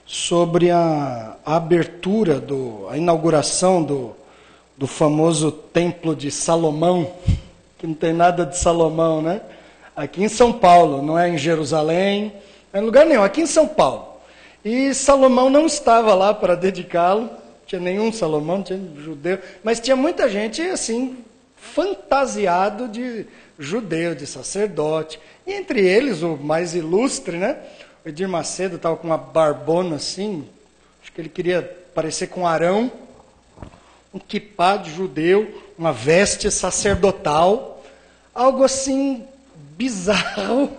sobre a abertura, a inauguração do famoso Templo de Salomão, que não tem nada de Salomão, né? Aqui em São Paulo, não é em Jerusalém, não é em lugar nenhum, aqui em São Paulo. E Salomão não estava lá para dedicá-lo, não tinha nenhum Salomão, não tinha judeu, mas tinha muita gente assim, fantasiado de judeu, de sacerdote. E entre eles, o mais ilustre, né? O Edir Macedo estava com uma barbona assim, acho que ele queria parecer com Arão, um quipá de judeu, uma veste sacerdotal, algo assim bizarro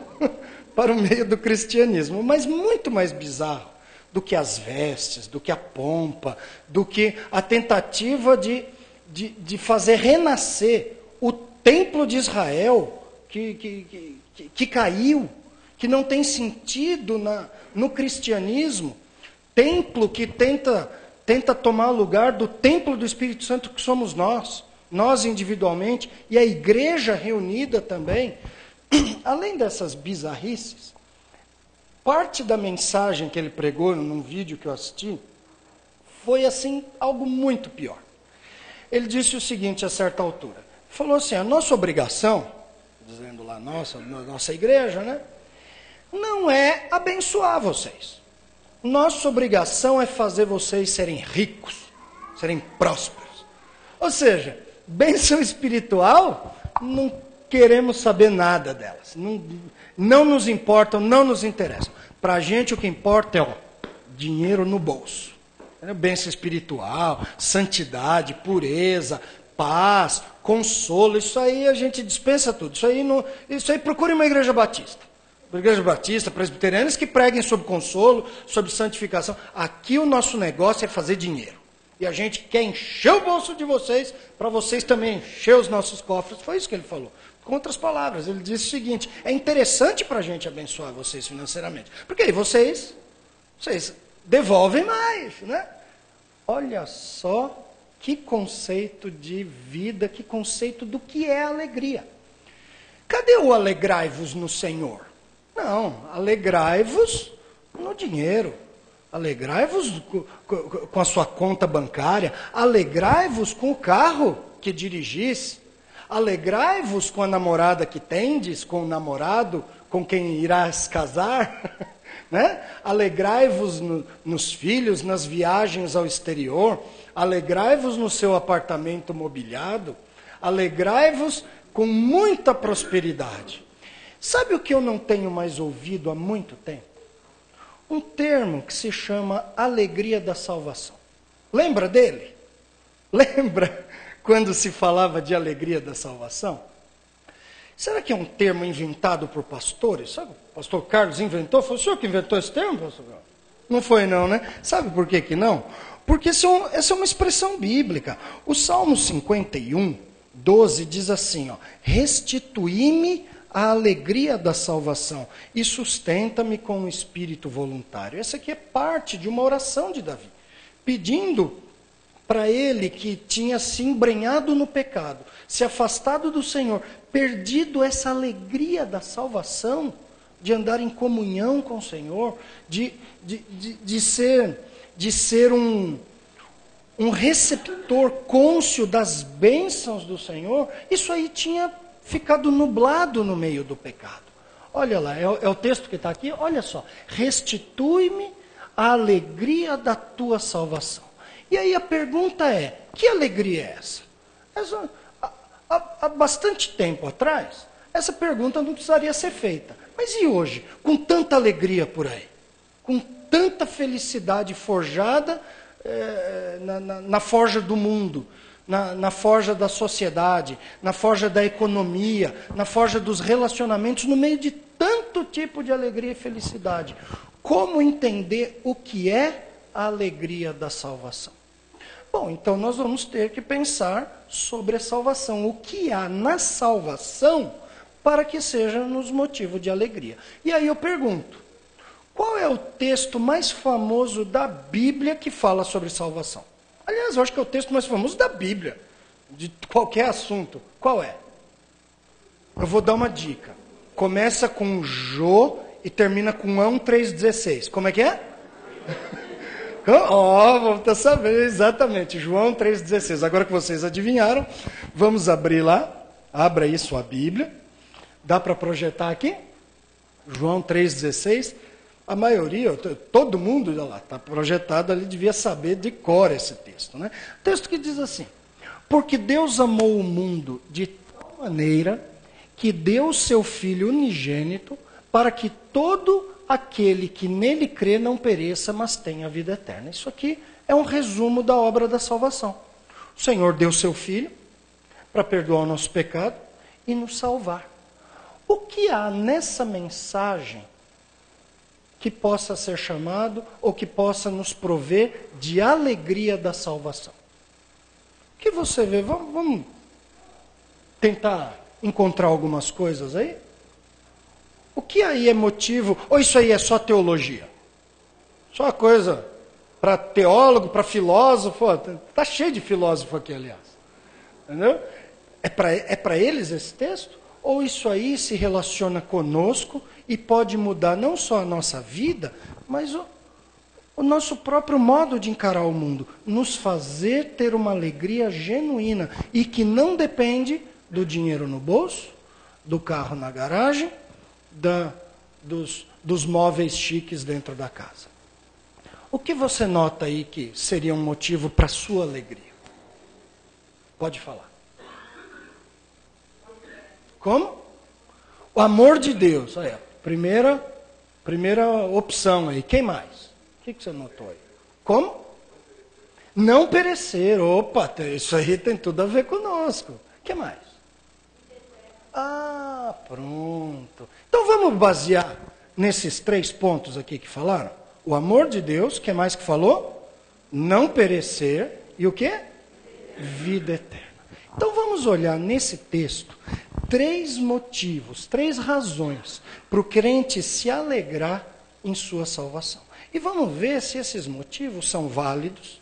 para o meio do cristianismo, mas muito mais bizarro do que as vestes, do que a pompa, do que a tentativa de fazer renascer o templo de Israel que caiu, que não tem sentido no cristianismo, templo que tenta tomar o lugar do templo do Espírito Santo que somos nós individualmente, e a igreja reunida também. Além dessas bizarrices, parte da mensagem que ele pregou num vídeo que eu assisti foi assim, algo muito pior. Ele disse o seguinte a certa altura, falou assim, a nossa obrigação, dizendo lá nossa igreja, né, não é abençoar vocês. Nossa obrigação é fazer vocês serem ricos, serem prósperos. Ou seja, bênção espiritual, não queremos saber nada delas. Não nos importam, não nos interessam. Para a gente o que importa é dinheiro no bolso. Bênção espiritual, santidade, pureza, paz, consolo. Isso aí a gente dispensa tudo. Isso aí procure uma igreja batista. Igreja batista, presbiterianas que preguem sobre consolo, sobre santificação. Aqui o nosso negócio é fazer dinheiro. E a gente quer encher o bolso de vocês, para vocês também encher os nossos cofres. Foi isso que ele falou. Com outras palavras, ele disse o seguinte, é interessante para a gente abençoar vocês financeiramente, porque aí vocês devolvem mais, né? Olha só que conceito de vida, que conceito do que é alegria. Cadê o alegrai-vos no Senhor? Não, alegrai-vos no dinheiro, alegrai-vos com a sua conta bancária, alegrai-vos com o carro que dirigis, alegrai-vos com a namorada que tendes, com o namorado com quem irás casar, né? Alegrai-vos nos filhos, nas viagens ao exterior, alegrai-vos no seu apartamento mobiliado, alegrai-vos com muita prosperidade. Sabe o que eu não tenho mais ouvido há muito tempo? Um termo que se chama alegria da salvação. Lembra dele? Lembra quando se falava de alegria da salvação? Será que é um termo inventado por pastores? Sabe, o pastor Carlos inventou? Foi o senhor que inventou esse termo, pastor Carlos? Não foi não, né? Sabe por que não? Porque essa é uma expressão bíblica. O Salmo 51, 12 diz assim, restituí-me a alegria da salvação e sustenta-me com um espírito voluntário. Essa aqui é parte de uma oração de Davi, pedindo para ele que tinha se embrenhado no pecado, se afastado do Senhor, perdido essa alegria da salvação, de andar em comunhão com o Senhor, de ser um receptor cônscio das bênçãos do Senhor. Isso aí tinha ficado nublado no meio do pecado. Olha lá, é o texto que está aqui, olha só. Restitui-me a alegria da tua salvação. E aí a pergunta é, que alegria é essa? Há bastante tempo atrás, essa pergunta não precisaria ser feita. Mas e hoje, com tanta alegria por aí? Com tanta felicidade forjada na forja do mundo, na forja da sociedade, na forja da economia, na forja dos relacionamentos, no meio de tanto tipo de alegria e felicidade. Como entender o que é a alegria da salvação? Bom, então nós vamos ter que pensar sobre a salvação. O que há na salvação para que seja nos motivo de alegria? E aí eu pergunto, qual é o texto mais famoso da Bíblia que fala sobre salvação? Aliás, eu acho que é o texto mais famoso da Bíblia, de qualquer assunto. Qual é? Eu vou dar uma dica. Começa com Jô e termina com Ão 3,16. Como é que é? Vamos saber exatamente. João 3,16. Agora que vocês adivinharam, vamos abrir lá. Abra aí sua Bíblia. Dá para projetar aqui? João 3,16. A maioria, todo mundo, olha lá, está projetado ali, devia saber de cor esse texto, né? O texto que diz assim: porque Deus amou o mundo de tal maneira que deu o seu Filho unigênito para que todo aquele que nele crê não pereça, mas tenha a vida eterna. Isso aqui é um resumo da obra da salvação. O Senhor deu seu Filho para perdoar o nosso pecado e nos salvar. O que há nessa mensagem que possa ser chamado ou que possa nos prover de alegria da salvação? O que você vê? Vamos tentar encontrar algumas coisas aí? O que aí é motivo? Ou isso aí é só teologia? Só uma coisa para teólogo, para filósofo? Está cheio de filósofo aqui, aliás. Entendeu? É para eles esse texto? Ou isso aí se relaciona conosco e pode mudar não só a nossa vida, mas o nosso próprio modo de encarar o mundo, nos fazer ter uma alegria genuína e que não depende do dinheiro no bolso, do carro na garagem, dos móveis chiques dentro da casa. O que você nota aí que seria um motivo para a sua alegria? Pode falar. Como? O amor de Deus. Olha, primeira opção aí. Quem mais? O que você notou aí? Como? Não perecer. Opa, isso aí tem tudo a ver conosco. O que mais? Ah, pronto. Então vamos basear nesses 3 pontos aqui que falaram. O amor de Deus, o que mais que falou? Não perecer. E o quê? Vida eterna. Então vamos olhar nesse texto 3 motivos, 3 razões para o crente se alegrar em sua salvação. E vamos ver se esses motivos são válidos,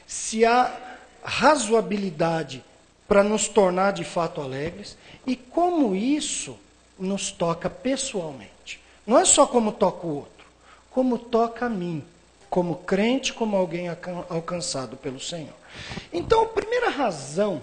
se há razoabilidade para nos tornar de fato alegres e como isso nos toca pessoalmente. Não é só como toca o outro, como toca a mim, como crente, como alguém alcançado pelo Senhor. Então, a primeira razão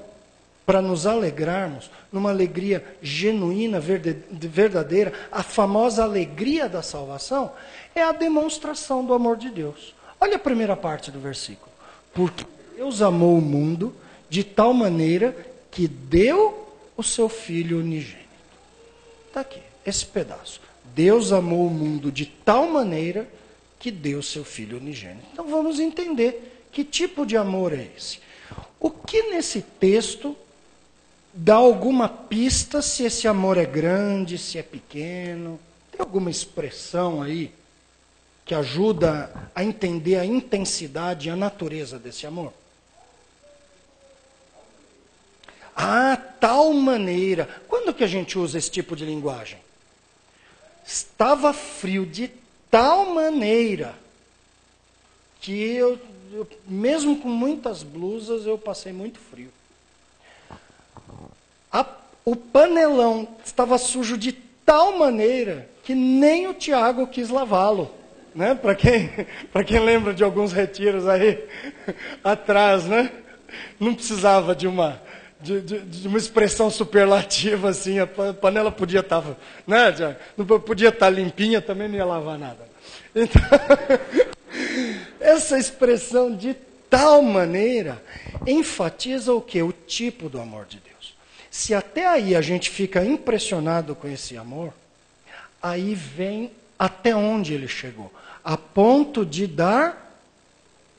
para nos alegrarmos, numa alegria genuína, verdadeira, a famosa alegria da salvação, é a demonstração do amor de Deus. Olha a primeira parte do versículo. Porque Deus amou o mundo de tal maneira que deu o seu Filho unigênito. Está aqui, esse pedaço. Deus amou o mundo de tal maneira que deu o seu Filho unigênito. Então vamos entender que tipo de amor é esse. O que nesse texto dá alguma pista se esse amor é grande, se é pequeno? Tem alguma expressão aí que ajuda a entender a intensidade e a natureza desse amor? Ah, tal maneira. Quando que a gente usa esse tipo de linguagem? Estava frio de tal maneira que eu mesmo com muitas blusas, eu passei muito frio. O panelão estava sujo de tal maneira que nem o Tiago quis lavá-lo. Né? Para quem lembra de alguns retiros aí atrás, né? Não precisava de uma expressão superlativa assim, a panela podia estar, né? Não podia estar limpinha, também não ia lavar nada. Então, essa expressão de tal maneira enfatiza o quê? O tipo do amor de Deus. Se até aí a gente fica impressionado com esse amor, aí vem até onde ele chegou, a ponto de dar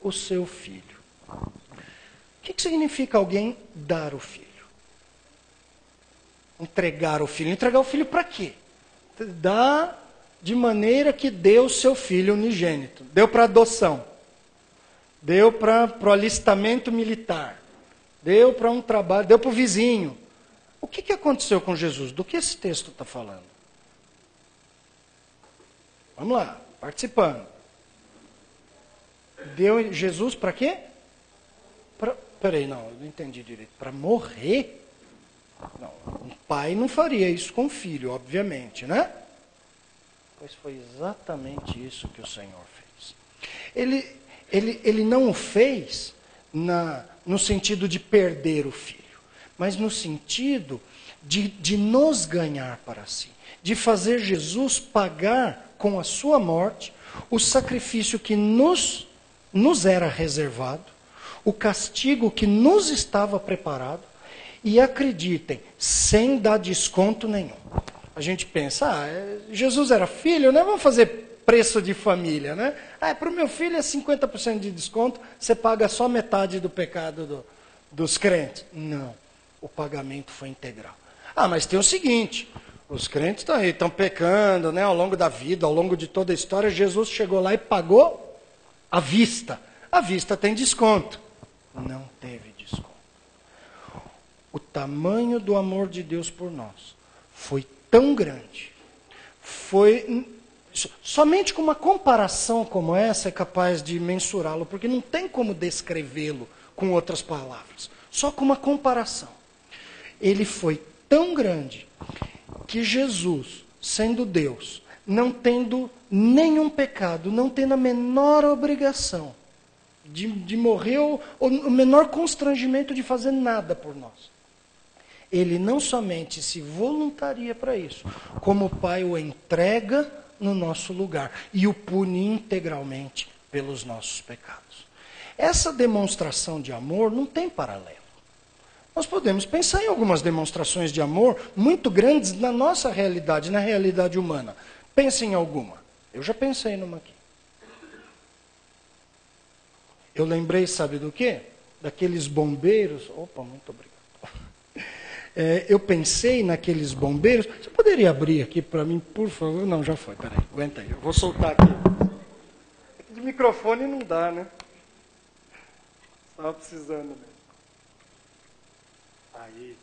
o seu filho. O que significa alguém dar o filho? Entregar o filho. Entregar o filho para quê? Dar de maneira que deu o seu filho unigênito. Deu para adoção. Deu para o alistamento militar. Deu para um trabalho, deu para o vizinho. O que aconteceu com Jesus? Do que esse texto está falando? Vamos lá, participando. Deu Jesus para quê? Peraí, não, eu não entendi direito. Para morrer? Não, um pai não faria isso com o filho, obviamente, né? Pois foi exatamente isso que o Senhor fez. Ele não o fez no sentido de perder o filho, mas no sentido de nos ganhar para si, de fazer Jesus pagar com a sua morte o sacrifício que nos era reservado, o castigo que nos estava preparado, e acreditem, sem dar desconto nenhum. A gente pensa, Jesus era filho, né? Vamos fazer preço de família, né? Para o meu filho é 50% de desconto, você paga só metade do pecado dos crentes. Não, o pagamento foi integral. Mas tem o seguinte, os crentes estão pecando, né, ao longo da vida, ao longo de toda a história, Jesus chegou lá e pagou à vista. À vista tem desconto. Não teve desconto. O tamanho do amor de Deus por nós foi tão grande, somente com uma comparação como essa é capaz de mensurá-lo, porque não tem como descrevê-lo com outras palavras, só com uma comparação. Ele foi tão grande que Jesus, sendo Deus, não tendo nenhum pecado, não tendo a menor obrigação de morrer ou o menor constrangimento de fazer nada por nós, ele não somente se voluntaria para isso, como o Pai o entrega no nosso lugar e o pune integralmente pelos nossos pecados. Essa demonstração de amor não tem paralelo. Nós podemos pensar em algumas demonstrações de amor muito grandes na nossa realidade, na realidade humana. Pense em alguma. Eu já pensei numa aqui. Eu lembrei, sabe do quê? Daqueles bombeiros. Opa, muito obrigado. Eu pensei naqueles bombeiros. Você poderia abrir aqui para mim, por favor? Não, já foi. Peraí, aguenta aí. Eu vou soltar aqui. De microfone não dá, né? Estava precisando mesmo. Aí.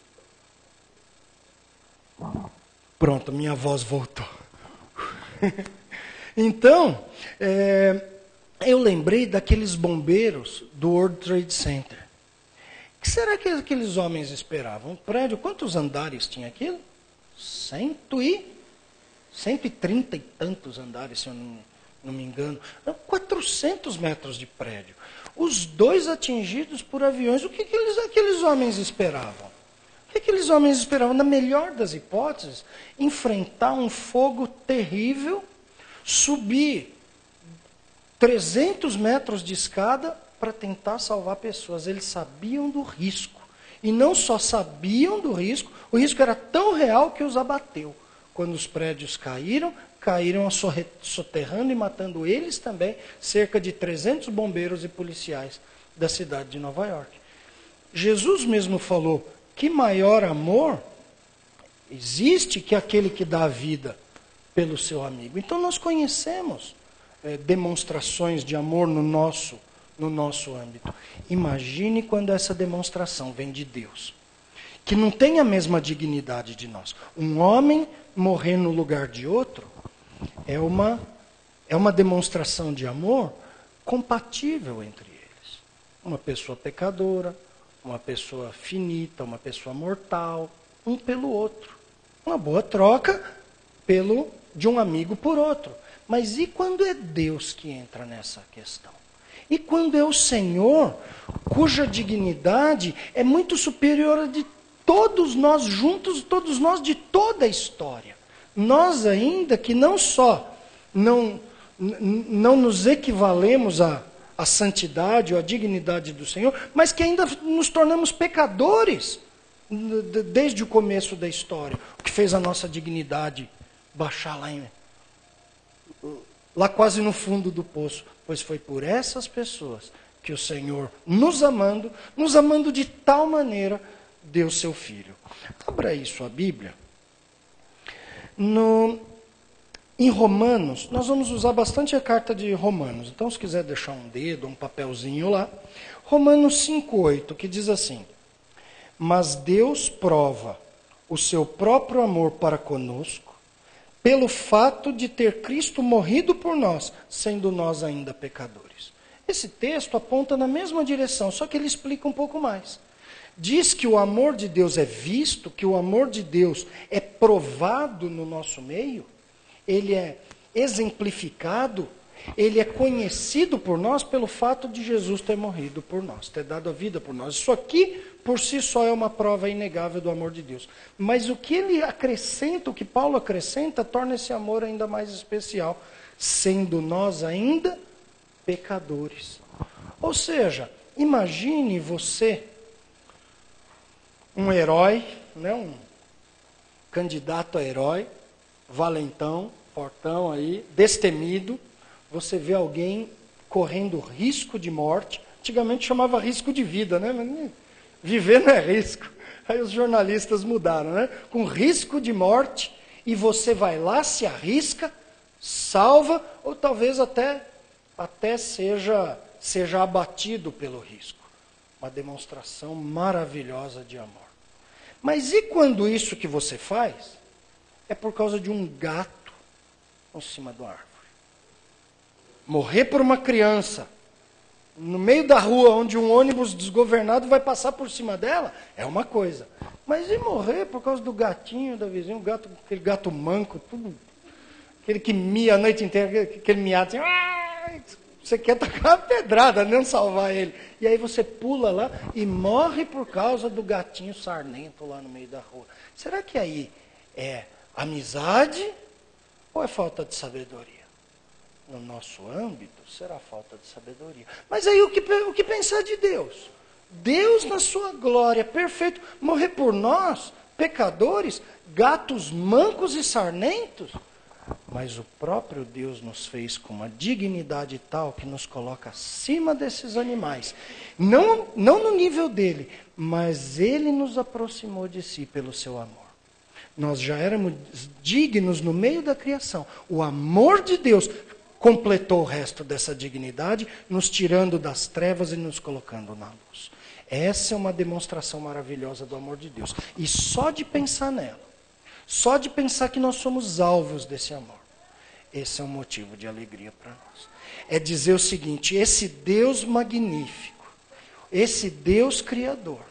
Pronto, minha voz voltou. Então, eu lembrei daqueles bombeiros do World Trade Center. O que será que aqueles homens esperavam? Um prédio, quantos andares tinha aquilo? 130 e tantos andares, se eu não me engano. 400 metros de prédio. Os dois atingidos por aviões. O que aqueles homens esperavam? O que aqueles homens esperavam? Na melhor das hipóteses, enfrentar um fogo terrível, subir 300 metros de escada para tentar salvar pessoas. Eles sabiam do risco. E não só sabiam do risco, o risco era tão real que os abateu. Quando os prédios caíram soterrando e matando eles também, cerca de 300 bombeiros e policiais da cidade de Nova York. Jesus mesmo falou, que maior amor existe que aquele que dá a vida pelo seu amigo. Então nós conhecemos demonstrações de amor no nosso âmbito. Imagine quando essa demonstração vem de Deus, que não tem a mesma dignidade de nós. Um homem morrer no lugar de outro é uma demonstração de amor compatível entre eles. Uma pessoa pecadora, uma pessoa finita, uma pessoa mortal, um pelo outro. Uma boa troca de um amigo por outro. Mas e quando é Deus que entra nessa questão? E quando é o Senhor, cuja dignidade é muito superior a de todos nós juntos, todos nós de toda a história. Nós ainda que não só não nos equivalemos à santidade ou à dignidade do Senhor, mas que ainda nos tornamos pecadores desde o começo da história, o que fez a nossa dignidade baixar lá quase no fundo do poço, pois foi por essas pessoas que o Senhor, nos amando de tal maneira, deu seu Filho. Abra aí sua Bíblia. Em Romanos, nós vamos usar bastante a carta de Romanos. Então, se quiser deixar um dedo, um papelzinho lá. Romanos 5,8, que diz assim: mas Deus prova o seu próprio amor para conosco, pelo fato de ter Cristo morrido por nós, sendo nós ainda pecadores. Esse texto aponta na mesma direção, só que ele explica um pouco mais. Diz que o amor de Deus é visto, que o amor de Deus é provado no nosso meio, ele é exemplificado, Ele é conhecido por nós pelo fato de Jesus ter morrido por nós, ter dado a vida por nós. Isso aqui, por si só, é uma prova inegável do amor de Deus. Mas o que ele acrescenta, o que Paulo acrescenta, torna esse amor ainda mais especial, sendo nós ainda pecadores. Ou seja, imagine você, um herói, né, um candidato a herói, valentão, fortão aí, destemido. Você vê alguém correndo risco de morte. Antigamente chamava risco de vida, né? Mas viver não é risco. Aí os jornalistas mudaram, né? Com risco de morte, e você vai lá, se arrisca, salva, ou talvez até seja abatido pelo risco. Uma demonstração maravilhosa de amor. Mas e quando isso que você faz é por causa de um gato em cima da árvore? Morrer por uma criança, no meio da rua, onde um ônibus desgovernado vai passar por cima dela, é uma coisa. Mas e morrer por causa do gatinho da vizinha, aquele gato manco, tudo, aquele que mia a noite inteira, aquele miado assim, você quer tacar uma pedrada, não salvar ele. E aí você pula lá e morre por causa do gatinho sarnento lá no meio da rua. Será que aí é amizade ou é falta de sabedoria? No nosso âmbito, será falta de sabedoria. Mas aí o que pensar de Deus? Deus, na sua glória, perfeito, morrer por nós, pecadores, gatos mancos e sarnentos? Mas o próprio Deus nos fez com uma dignidade tal que nos coloca acima desses animais. Não no nível dele, mas ele nos aproximou de si pelo seu amor. Nós já éramos dignos no meio da criação. O amor de Deus completou o resto dessa dignidade, nos tirando das trevas e nos colocando na luz. Essa é uma demonstração maravilhosa do amor de Deus. E só de pensar nela, só de pensar que nós somos alvos desse amor, esse é um motivo de alegria para nós. É dizer o seguinte: esse Deus magnífico, esse Deus criador,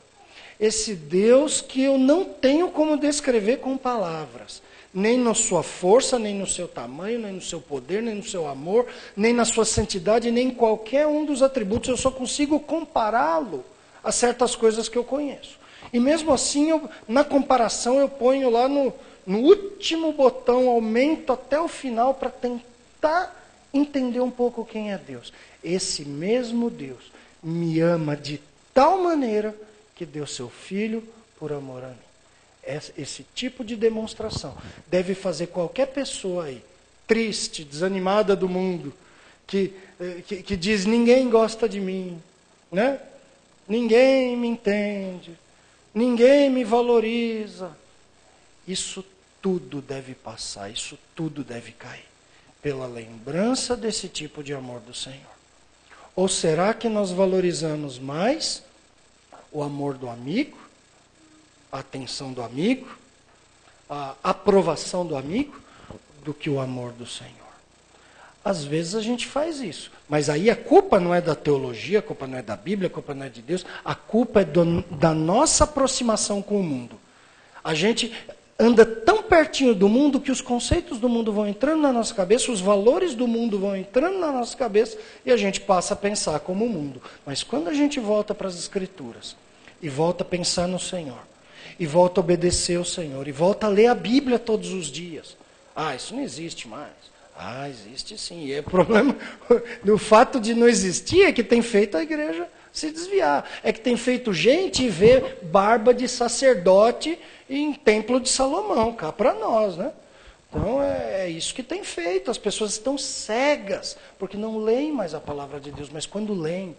esse Deus que eu não tenho como descrever com palavras, nem na sua força, nem no seu tamanho, nem no seu poder, nem no seu amor, nem na sua santidade, nem em qualquer um dos atributos. Eu só consigo compará-lo a certas coisas que eu conheço. E mesmo assim, na comparação, eu ponho lá no último botão, aumento até o final para tentar entender um pouco quem é Deus. Esse mesmo Deus me ama de tal maneira que deu seu Filho por amor a mim. Esse tipo de demonstração deve fazer qualquer pessoa aí, triste, desanimada do mundo, que diz: ninguém gosta de mim, né? Ninguém me entende, ninguém me valoriza. Isso tudo deve passar, isso tudo deve cair, pela lembrança desse tipo de amor do Senhor. Ou será que nós valorizamos mais o amor do amigo, a atenção do amigo, a aprovação do amigo, do que o amor do Senhor? Às vezes a gente faz isso, mas aí a culpa não é da teologia, a culpa não é da Bíblia, a culpa não é de Deus, a culpa é da nossa aproximação com o mundo. A gente anda tão pertinho do mundo que os conceitos do mundo vão entrando na nossa cabeça, os valores do mundo vão entrando na nossa cabeça e a gente passa a pensar como o mundo. Mas quando a gente volta para as Escrituras e volta a pensar no Senhor, e volta a obedecer ao Senhor, e volta a ler a Bíblia todos os dias, isso não existe mais. Existe sim. E o problema do fato de não existir é que tem feito a igreja se desviar. É que tem feito gente ver barba de sacerdote em templo de Salomão, cá para nós, né? Então é isso que tem feito. As pessoas estão cegas, porque não leem mais a palavra de Deus, mas quando leem,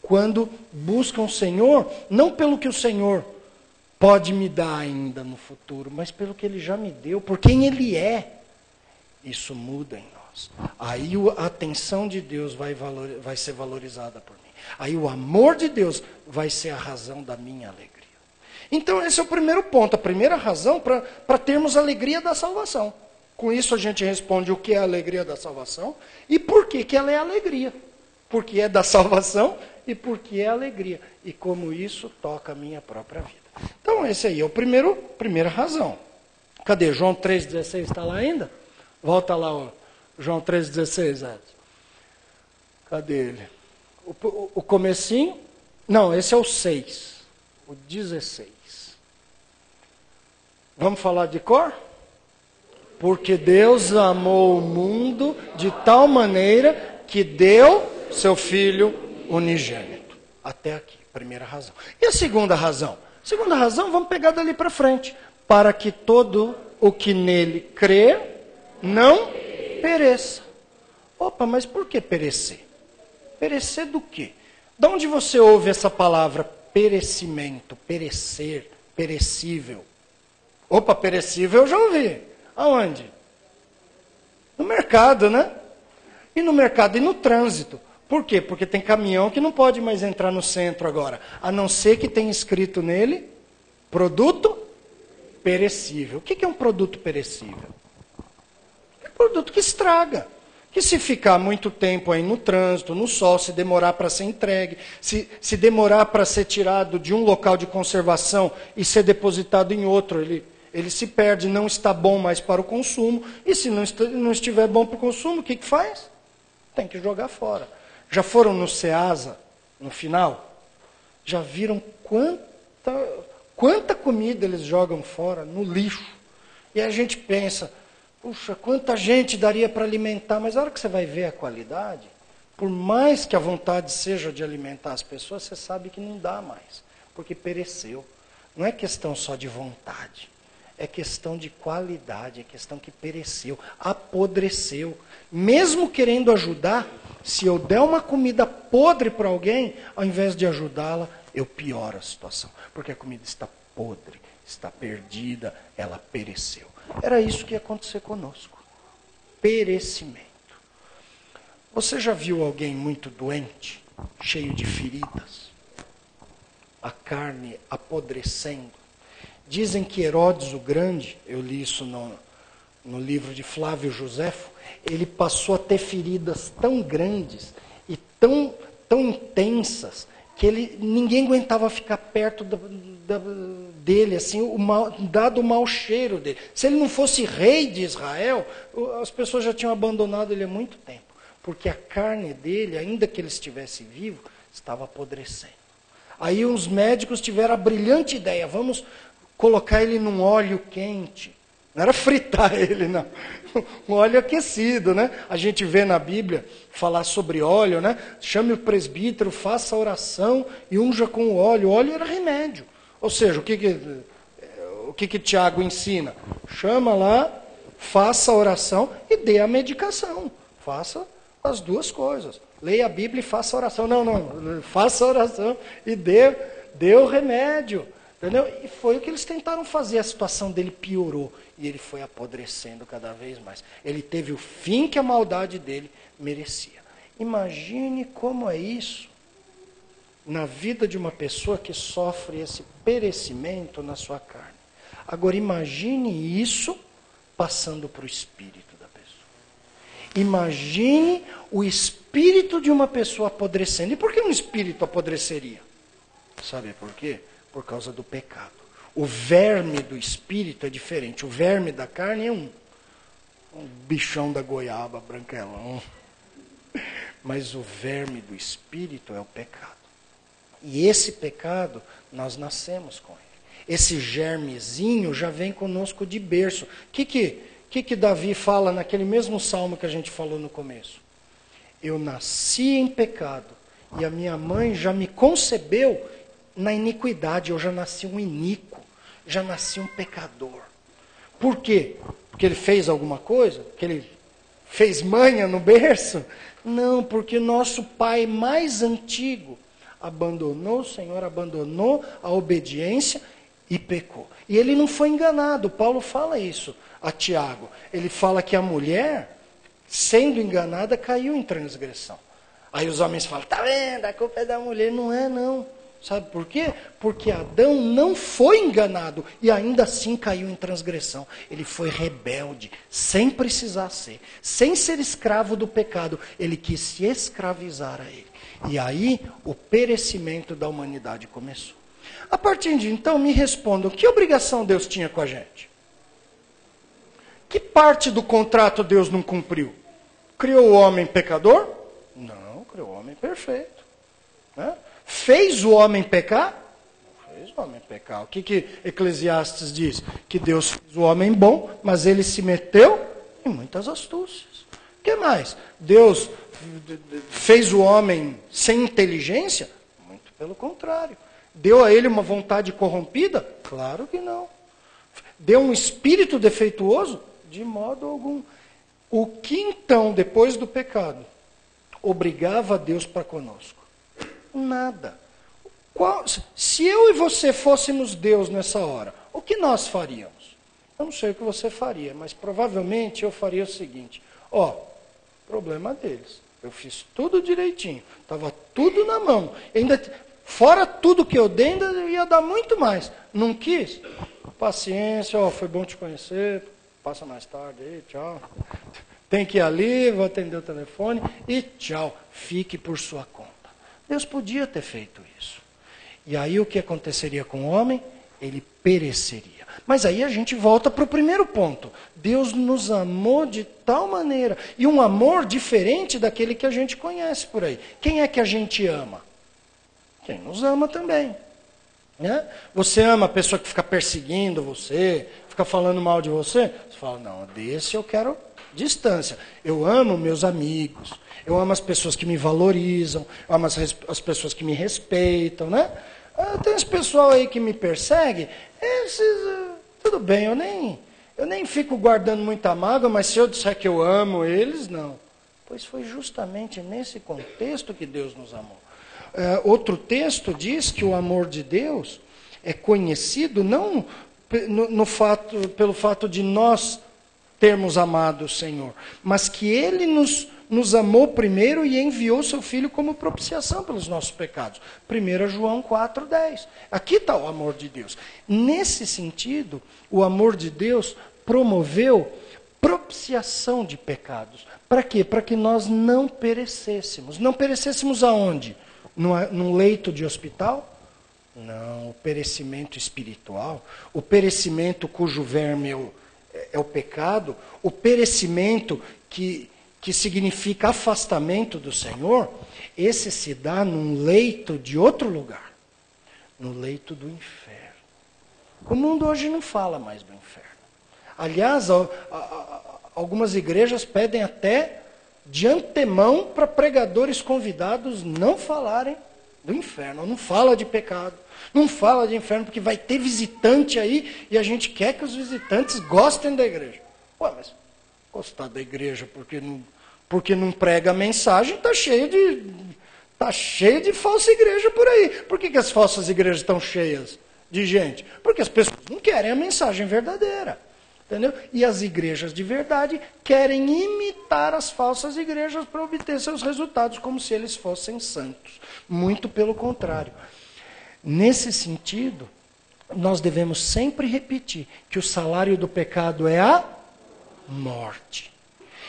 quando buscam o Senhor, não pelo que o Senhor pode me dar ainda no futuro, mas pelo que Ele já me deu, por quem Ele é. Isso muda em nós. Aí a atenção de Deus vai ser valorizada por mim. Aí o amor de Deus vai ser a razão da minha alegria. Então esse é o primeiro ponto, a primeira razão para termos a alegria da salvação. Com isso a gente responde o que é a alegria da salvação e por que ela é alegria. Porque é da salvação e porque é alegria. E como isso toca a minha própria vida. Então esse aí é o primeira razão. Cadê? João 3,16 está lá ainda? Volta lá, João 3,16, Edson. Cadê ele? O comecinho? Não, esse é o 6. O 16. Vamos falar de cor? Porque Deus amou o mundo de tal maneira que deu seu Filho unigênito. Até aqui, primeira razão. E a segunda razão? Segunda razão, vamos pegar dali para frente. Para que todo o que nele crê não pereça. Opa, mas por que perecer? Perecer do quê? De onde você ouve essa palavra perecimento, perecer, perecível? Opa, perecível eu já ouvi. Aonde? No mercado, né? E no mercado e no trânsito. Por quê? Porque tem caminhão que não pode mais entrar no centro agora. A não ser que tenha escrito nele, produto perecível. O que é um produto perecível? É um produto que estraga. Que se ficar muito tempo aí no trânsito, no sol, se demorar para ser entregue, se demorar para ser tirado de um local de conservação e ser depositado em outro, ele se perde, não está bom mais para o consumo. E se não estiver bom para o consumo, o que faz? Tem que jogar fora. Já foram no Ceasa, no final? Já viram quanta comida eles jogam fora, no lixo? E a gente pensa, puxa, quanta gente daria para alimentar, mas a hora que você vai ver a qualidade, por mais que a vontade seja de alimentar as pessoas, você sabe que não dá mais, porque pereceu. Não é questão só de vontade, é questão de qualidade, é questão que pereceu, apodreceu. Mesmo querendo ajudar, se eu der uma comida podre para alguém, ao invés de ajudá-la, eu pioro a situação, porque a comida está podre, está perdida, ela pereceu. Era isso que ia acontecer conosco. Perecimento. Você já viu alguém muito doente, cheio de feridas? A carne apodrecendo. Dizem que Herodes o Grande, eu li isso no livro de Flávio Josefo, ele passou a ter feridas tão grandes e tão intensas, que ninguém aguentava ficar perto dele, assim, dado o mau cheiro dele. Se ele não fosse rei de Israel, as pessoas já tinham abandonado ele há muito tempo, porque a carne dele, ainda que ele estivesse vivo, estava apodrecendo. Aí os médicos tiveram a brilhante ideia, vamos colocar ele num óleo quente. Não era fritar ele, não. Um óleo aquecido, né? A gente vê na Bíblia falar sobre óleo, né? Chame o presbítero, faça a oração e unja com o óleo. O óleo era remédio. Ou seja, o que Tiago ensina? Chama lá, faça a oração e dê a medicação. Faça as duas coisas. Leia a Bíblia e faça a oração. Não. Faça a oração e dê o remédio. Entendeu? E foi o que eles tentaram fazer. A situação dele piorou. E ele foi apodrecendo cada vez mais. Ele teve o fim que a maldade dele merecia. Imagine como é isso na vida de uma pessoa que sofre esse perecimento na sua carne. Agora imagine isso passando para o espírito da pessoa. Imagine o espírito de uma pessoa apodrecendo. E por que um espírito apodreceria? Sabe por quê? Por causa do pecado. O verme do espírito é diferente. O verme da carne é um bichão da goiaba, branquelão. Mas o verme do espírito é o pecado. E esse pecado, nós nascemos com ele. Esse germezinho já vem conosco de berço. O que Davi fala naquele mesmo salmo que a gente falou no começo? Eu nasci em pecado e a minha mãe já me concebeu na iniquidade. Eu já nasci um iníquo, já nasci um pecador. Por quê? Porque ele fez alguma coisa? Porque ele fez manha no berço? Não, porque nosso pai mais antigo abandonou o Senhor, abandonou a obediência e pecou. E ele não foi enganado. Paulo fala isso a Tiago. Ele fala que a mulher, sendo enganada, caiu em transgressão. Aí os homens falam, tá vendo, a culpa é da mulher. Não é, não. Sabe por quê? Porque Adão não foi enganado e ainda assim caiu em transgressão. Ele foi rebelde, sem precisar ser, sem ser escravo do pecado. Ele quis se escravizar a ele. E aí o perecimento da humanidade começou. A partir de então, me respondam, que obrigação Deus tinha com a gente? Que parte do contrato Deus não cumpriu? Criou o homem pecador? Não, criou o homem perfeito. Né? Fez o homem pecar? Fez o homem pecar. O que Eclesiastes diz? Que Deus fez o homem bom, mas ele se meteu em muitas astúcias. O que mais? Deus fez o homem sem inteligência? Muito pelo contrário. Deu a ele uma vontade corrompida? Claro que não. Deu um espírito defeituoso? De modo algum. O que então, depois do pecado, obrigava Deus para conosco? Nada. Se eu e você fôssemos Deus nessa hora, o que nós faríamos? Eu não sei o que você faria, mas provavelmente eu faria o seguinte: problema deles. Eu fiz tudo direitinho, estava tudo na mão. Ainda, fora tudo que eu dei, ainda ia dar muito mais. Não quis? Paciência, foi bom te conhecer, passa mais tarde aí, tchau. Tem que ir ali, vou atender o telefone e tchau, fique por sua conta. Deus podia ter feito isso. E aí o que aconteceria com o homem? Ele pereceria. Mas aí a gente volta para o primeiro ponto. Deus nos amou de tal maneira, e um amor diferente daquele que a gente conhece por aí. Quem é que a gente ama? Quem nos ama também. Né? Você ama a pessoa que fica perseguindo você, fica falando mal de você? Você fala, não, desse eu quero distância. Eu amo meus amigos, eu amo as pessoas que me valorizam, eu amo as pessoas que me respeitam, né? Tem esse pessoal aí que me persegue, tudo bem, eu nem fico guardando muita mágoa, mas se eu disser que eu amo eles, não. Pois foi justamente nesse contexto que Deus nos amou. Outro texto diz que o amor de Deus é conhecido não pelo fato de nós termos amado o Senhor, mas que Ele nos amou primeiro e enviou seu Filho como propiciação pelos nossos pecados. 1 João 4,10. Aqui está o amor de Deus. Nesse sentido, o amor de Deus promoveu propiciação de pecados. Para quê? Para que nós não perecêssemos. Não perecêssemos aonde? Num leito de hospital? Não, o perecimento espiritual, o perecimento cujo verme é o pecado, o perecimento que significa afastamento do Senhor, esse se dá num leito de outro lugar, no leito do inferno. O mundo hoje não fala mais do inferno. Aliás, algumas igrejas pedem até de antemão para pregadores convidados não falarem do inferno. Não fala de pecado, não fala de inferno, porque vai ter visitante aí e a gente quer que os visitantes gostem da igreja. Mas gostar da igreja porque não prega a mensagem, está cheio de falsa igreja por aí. Por que as falsas igrejas estão cheias de gente? Porque as pessoas não querem a mensagem verdadeira. Entendeu? E as igrejas de verdade querem imitar as falsas igrejas para obter seus resultados, como se eles fossem santos. Muito pelo contrário. Nesse sentido, nós devemos sempre repetir que o salário do pecado é a morte.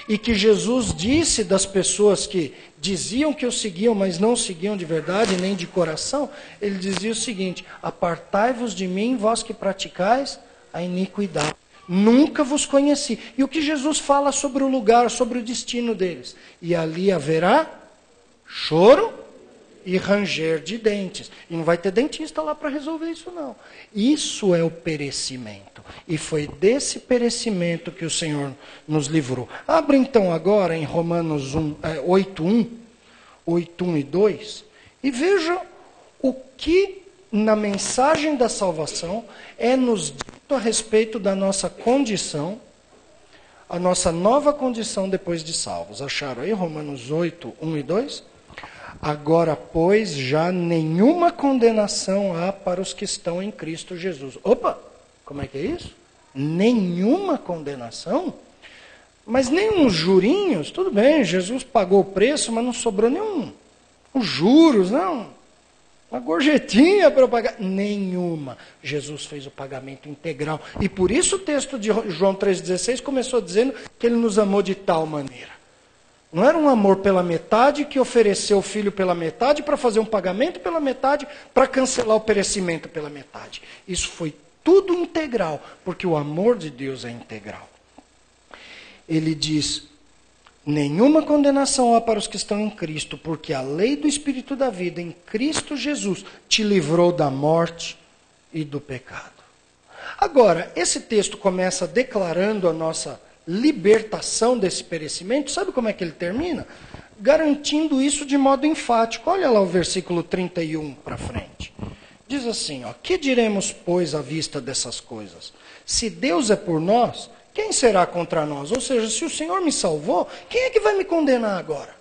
E que Jesus disse das pessoas que diziam que o seguiam, mas não seguiam de verdade, nem de coração, ele dizia o seguinte: apartai-vos de mim, vós que praticais a iniquidade. Nunca vos conheci. E o que Jesus fala sobre o lugar, sobre o destino deles? E ali haverá choro e ranger de dentes. E não vai ter dentista lá para resolver isso, não. Isso é o perecimento. E foi desse perecimento que o Senhor nos livrou. Abra então agora em Romanos 8:1 e 2, e veja o que na mensagem da salvação é nos dito a respeito da nossa condição, a nossa nova condição depois de salvos. Acharam aí Romanos 8:1 e 2? Agora, pois, já nenhuma condenação há para os que estão em Cristo Jesus. Opa, como é que é isso? Nenhuma condenação? Mas nem uns jurinhos, tudo bem, Jesus pagou o preço, mas não sobrou nenhum. Os juros, não. Uma gorjetinha para eu pagar. Nenhuma. Jesus fez o pagamento integral. E por isso o texto de João 3,16 começou dizendo que ele nos amou de tal maneira. Não era um amor pela metade que ofereceu o filho pela metade para fazer um pagamento pela metade para cancelar o perecimento pela metade. Isso foi tudo integral, porque o amor de Deus é integral. Ele diz Nenhuma condenação há para os que estão em Cristo, porque a lei do Espírito da vida em Cristo Jesus te livrou da morte e do pecado. Agora, esse texto começa declarando a nossa libertação desse perecimento. Sabe como é que ele termina? Garantindo isso de modo enfático. Olha lá o versículo 31 para frente. Diz assim, ó, que diremos, pois, à vista dessas coisas? Se Deus é por nós, quem será contra nós? Ou seja, se o Senhor me salvou, quem é que vai me condenar agora?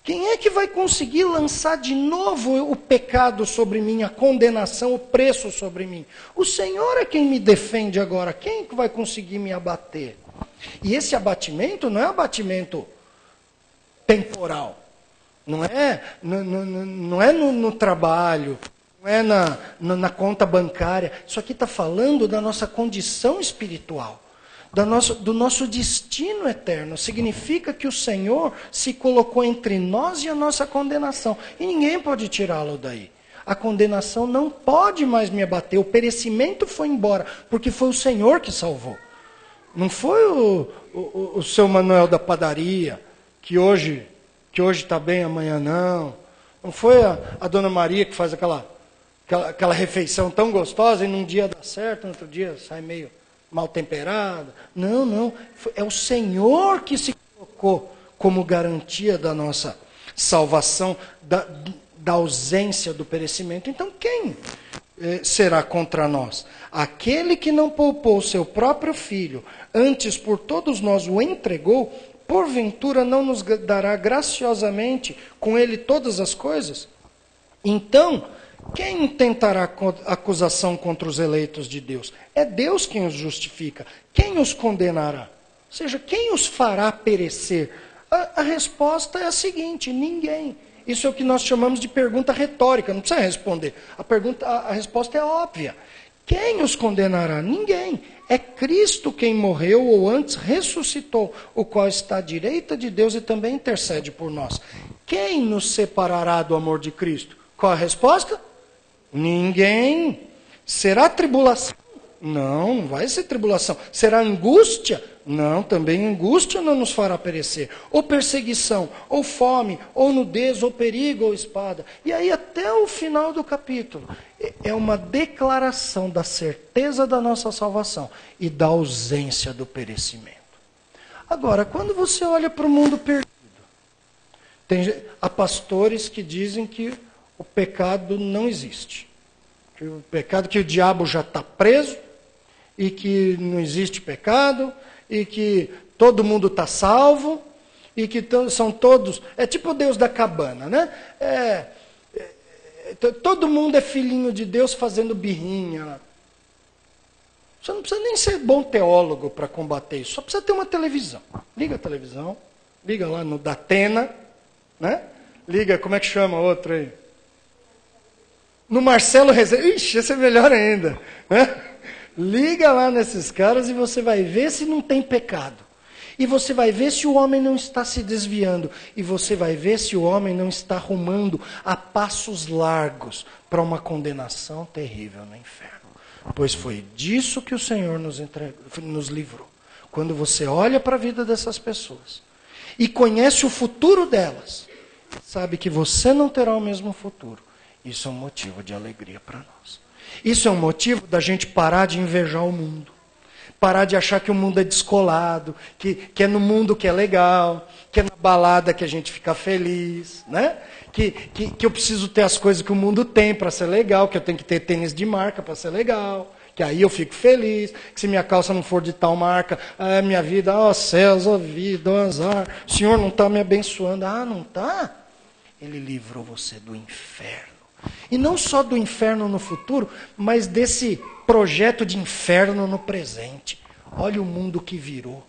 Quem é que vai conseguir lançar de novo o pecado sobre mim, a condenação, o preço sobre mim? O Senhor é quem me defende agora. Quem é que vai conseguir me abater? E esse abatimento não é abatimento temporal. Não é no trabalho, não é na conta bancária. Isso aqui está falando da nossa condição espiritual. Do nosso destino eterno. Significa que o Senhor se colocou entre nós e a nossa condenação. E ninguém pode tirá-lo daí. A condenação não pode mais me abater. O perecimento foi embora, porque foi o Senhor que salvou. Não foi o seu Manuel da padaria, que hoje está bem, amanhã não. Não foi a Dona Maria que faz aquela refeição tão gostosa e num dia dá certo, no outro dia sai meio mal temperada. Não. É o Senhor que se colocou como garantia da nossa salvação, da ausência do perecimento. Então quem será contra nós? Aquele que não poupou seu próprio filho, antes por todos nós o entregou, porventura não nos dará graciosamente com ele todas as coisas? Então, quem tentará acusação contra os eleitos de Deus? É Deus quem os justifica. Quem os condenará? Ou seja, quem os fará perecer? A resposta é a seguinte: ninguém. Isso é o que nós chamamos de pergunta retórica, não precisa responder. A resposta é óbvia. Quem os condenará? Ninguém. É Cristo quem morreu ou antes ressuscitou, o qual está à direita de Deus e também intercede por nós. Quem nos separará do amor de Cristo? Qual a resposta? Ninguém. Será tribulação? Não vai ser tribulação. Será angústia? Não, também angústia não nos fará perecer. Ou perseguição, ou fome, ou nudez, ou perigo, ou espada. E aí até o final do capítulo. É uma declaração da certeza da nossa salvação e da ausência do perecimento. Agora, quando você olha para o mundo perdido, há pastores que dizem que o pecado não existe. Que o pecado, que o diabo já está preso, e que não existe pecado, e que todo mundo está salvo, e que são todos... É tipo o Deus da cabana, né? Todo mundo é filhinho de Deus fazendo birrinha. Você não precisa nem ser bom teólogo para combater isso, só precisa ter uma televisão. Liga a televisão, liga lá no Datena, né? Liga, como é que chama outro aí? No Marcelo Rezende. Ixi, esse é melhor ainda. Né? Liga lá nesses caras e você vai ver se não tem pecado. E você vai ver se o homem não está se desviando. E você vai ver se o homem não está rumando a passos largos para uma condenação terrível no inferno. Pois foi disso que o Senhor nos livrou. Quando você olha para a vida dessas pessoas e conhece o futuro delas, sabe que você não terá o mesmo futuro. Isso é um motivo de alegria para nós. Isso é um motivo da gente parar de invejar o mundo. Parar de achar que o mundo é descolado, que é no mundo que é legal, que é na balada que a gente fica feliz, né? Que eu preciso ter as coisas que o mundo tem para ser legal, que eu tenho que ter tênis de marca para ser legal, que aí eu fico feliz, que se minha calça não for de tal marca, minha vida, céus, vida, azar, o Senhor não está me abençoando. Não está? Ele livrou você do inferno. E não só do inferno no futuro, mas desse projeto de inferno no presente. Olha o mundo que virou.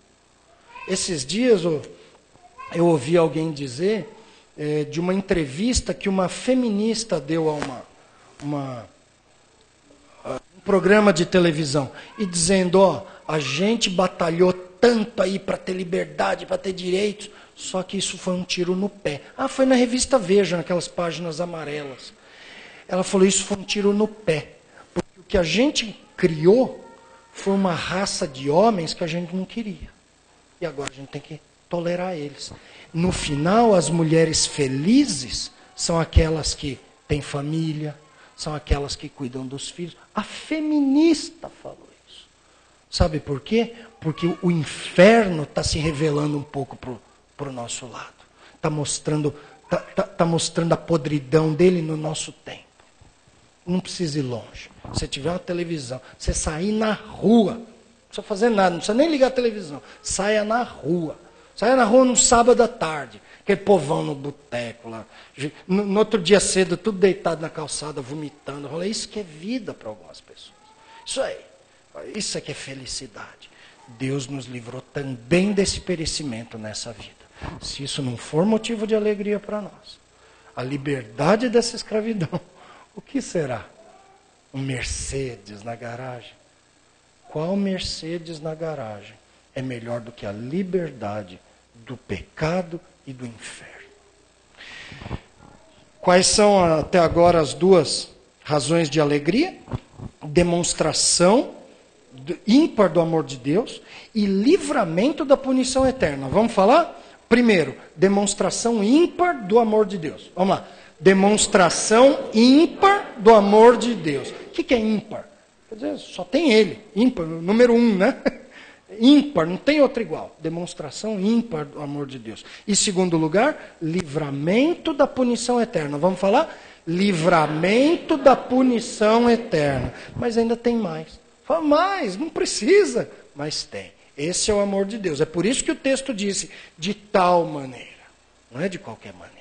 Esses dias eu ouvi alguém dizer de uma entrevista que uma feminista deu a um programa de televisão. E dizendo, a gente batalhou tanto aí para ter liberdade, para ter direitos, só que isso foi um tiro no pé. Foi na revista Veja, naquelas páginas amarelas. Ela falou, isso foi um tiro no pé. Porque o que a gente criou foi uma raça de homens que a gente não queria. E agora a gente tem que tolerar eles. No final, as mulheres felizes são aquelas que têm família, são aquelas que cuidam dos filhos. A feminista falou isso. Sabe por quê? Porque o inferno está se revelando um pouco para o nosso lado. Está mostrando a podridão dele no nosso tempo. Não precisa ir longe. Se tiver uma televisão, você sair na rua, não precisa fazer nada, não precisa nem ligar a televisão. Saia na rua. Saia na rua no sábado à tarde. Aquele povão no boteco lá. No outro dia cedo, tudo deitado na calçada, vomitando. Isso que é vida para algumas pessoas. Isso é que é felicidade. Deus nos livrou também desse perecimento nessa vida. Se isso não for motivo de alegria para nós, a liberdade dessa escravidão, o que será? Um Mercedes na garagem? Qual Mercedes na garagem é melhor do que a liberdade do pecado e do inferno? Quais são até agora as duas razões de alegria? Demonstração ímpar do amor de Deus e livramento da punição eterna. Vamos falar? Primeiro, demonstração ímpar do amor de Deus. Vamos lá. Demonstração ímpar do amor de Deus. O que é ímpar? Quer dizer, só tem ele. Ímpar, número 1, né? Ímpar, não tem outro igual. Demonstração ímpar do amor de Deus. E segundo lugar, livramento da punição eterna. Vamos falar? Livramento da punição eterna. Mas ainda tem mais. Fala mais, não precisa. Mas tem. Esse é o amor de Deus. É por isso que o texto disse, de tal maneira. Não é de qualquer maneira.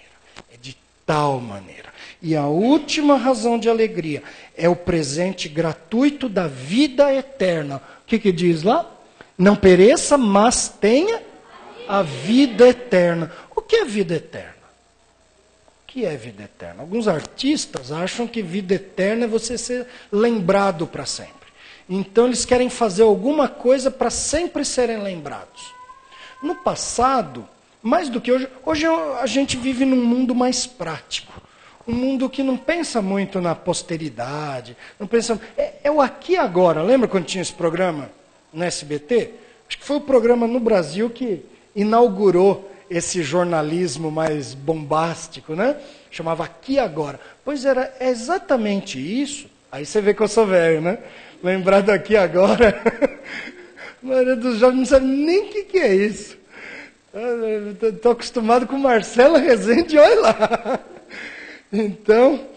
É de tal maneira. E a última razão de alegria é o presente gratuito da vida eterna. O que diz lá? Não pereça, mas tenha a vida eterna. O que é vida eterna? O que é vida eterna? Alguns artistas acham que vida eterna é você ser lembrado para sempre. Então eles querem fazer alguma coisa para sempre serem lembrados. No passado, mais do que hoje a gente vive num mundo mais prático. Um mundo que não pensa muito na posteridade. Não pensa, é o aqui e agora. Lembra quando tinha esse programa no SBT? Acho que foi o programa no Brasil que inaugurou esse jornalismo mais bombástico, né? Chamava Aqui e Agora. Pois é exatamente isso. Aí você vê que eu sou velho, né? Lembrar daqui agora, a maioria dos jovens não sabe nem o que é isso. Estou acostumado com Marcelo Rezende, olha lá. Então,